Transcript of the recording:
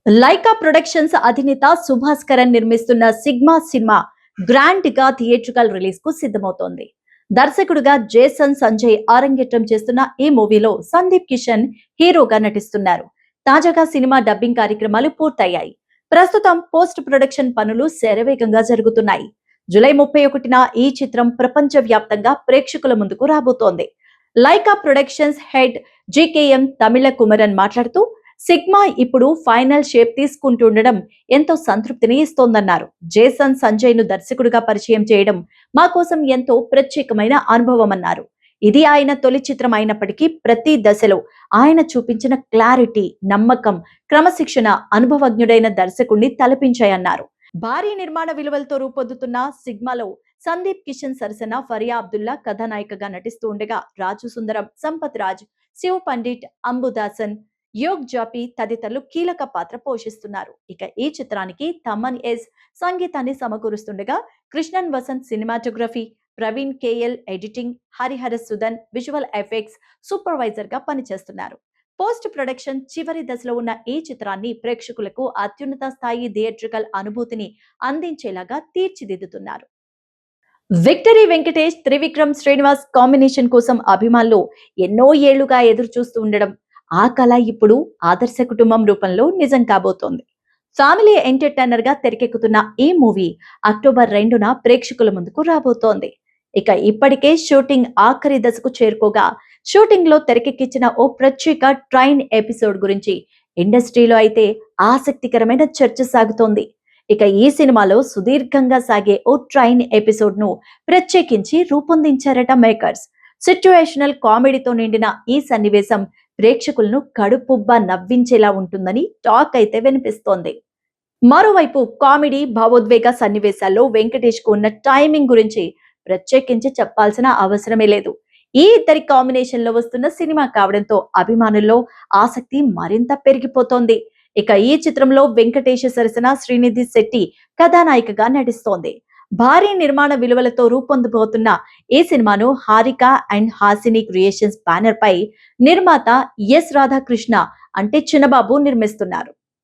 Lyca productions అధినేత సుభాస్ కరణ్ నిర్మిస్తున్న sigma cinema grand గా థియేట్రికల్ రిలీజ్ కు సిద్ధమవుతోంది. దర్శకుడుగా జేసన్ సంజయ్ ఆరంగేట్రం చేస్తున్న ఈ మూవీలో సందీప్ కిషన్ హీరోగా నటిస్తున్నారు. తాజాగా సినిమా డబ్బింగ్ కార్యక్రమాలు పూర్తయ్యాయి. ప్రస్తుతం పోస్ట్ ప్రొడక్షన్ పనులు శరవేగంగా జరుగుతున్నాయి. జూలై 31న ఈ చిత్రం ప్రపంచ వ్యాప్తంగా ప్రేక్షకుల ముందుకు రాబోతోంది. లైకా ప్రొడక్షన్స్ హెడ్ జీకేఎం తమిళ కుమరన్ మాట్లాడుతూ, సిగ్మా ఇప్పుడు ఫైనల్ షేప్ తీసుకుంటుండడం ఎంతో సంతృప్తిని ఇస్తోందన్నారు. జేసన్ సంజయ్ ను దర్శకుడిగా పరిచయం చేయడం మా కోసం ఎంతో ప్రత్యేకమైన అనుభవమన్నారు. ఇది ఆయన తొలి చిత్రం అయినప్పటికీ ప్రతి దశలో ఆయన చూపించిన క్లారిటీ, నమ్మకం, క్రమశిక్షణ అనుభవజ్ఞుడైన దర్శకుడిని తలపించాయన్నారు. భారీ నిర్మాణ విలువలతో రూపొందుతున్న సిగ్మాలో సందీప్ కిషన్ సరసన ఫరియా అబ్దుల్లా కథానాయికగా నటిస్తూ ఉండగా, రాజు సుందరం, సంపత్ రాజ్, శివ్ పండిట్, అంబుదాసన్, యోగ్ జాపి తదితరులు కీలక పాత్ర పోషిస్తున్నారు. ఇక ఈ చిత్రానికి తమన్ ఎస్ సంగీతాన్ని సమకూరుస్తుండగా, Krishnan Vasanth cinematography, Praveen KL editing, Hariharasudan visual effects supervisor గా పనిచేస్తున్నారు. పోస్ట్ ప్రొడక్షన్ చివరి దశలో ఉన్న ఈ చిత్రాన్ని ప్రేక్షకులకు అత్యున్నత స్థాయి థియేట్రికల్ అనుభూతిని అందించేలాగా తీర్చిదిద్దుతున్నారు. విక్టరీ వెంకటేష్, త్రివిక్రమ్ శ్రీనివాస్ కాంబినేషన్ కోసం అభిమానులు ఎన్నో ఏళ్లుగా ఎదురు చూస్తూ ఉండడం, ఆ కళ ఇప్పుడు ఆదర్శ కుటుంబం రూపంలో నిజం కాబోతోంది. ఫ్యామిలీ ఎంటర్టైనర్ గా తెరకెక్కుతున్న ఈ మూవీ అక్టోబర్ 2న ప్రేక్షకుల ముందుకు రాబోతోంది. ఇక ఇప్పటికే షూటింగ్ ఆఖరి దశకు చేరుకోగా, షూటింగ్ లో తెరకెక్కించిన ఓ ప్రత్యేక ట్రైన్ ఎపిసోడ్ గురించి ఇండస్ట్రీలో అయితే ఆసక్తికరమైన చర్చ సాగుతోంది. ఇక ఈ సినిమాలో సుదీర్ఘంగా సాగే ఓ ట్రైన్ ఎపిసోడ్ ను ప్రత్యేకించి రూపొందించారట మేకర్స్. సిట్యుయేషనల్ కామెడీతో నిండిన ఈ సన్నివేశం ప్రేక్షకులను కడుపుబ్బా నవ్వించేలా ఉంటుందని టాక్ అయితే వినిపిస్తోంది. మరోవైపు కామెడీ, భావోద్వేగ సన్నివేశాల్లో వెంకటేష్ కు ఉన్న టైమింగ్ గురించి ప్రత్యేకించి చెప్పాల్సిన అవసరమే లేదు. ఈ ఇద్దరి కాంబినేషన్ లో వస్తున్న సినిమా కావడంతో అభిమానుల్లో ఆసక్తి మరింత పెరిగిపోతోంది. ఇక ఈ చిత్రంలో వెంకటేష్ సరసన శ్రీనిధి శెట్టి కథానాయికగా నటిస్తోంది. భారీ నిర్మాణ విలువలతో రూపొందబోతున్న ఈ సినిమాను Haarika and Haasine creations banner పై నిర్మాత ఎస్ రాధాకృష్ణ అంటే చిన్నబాబు నిర్మిస్తున్నారు.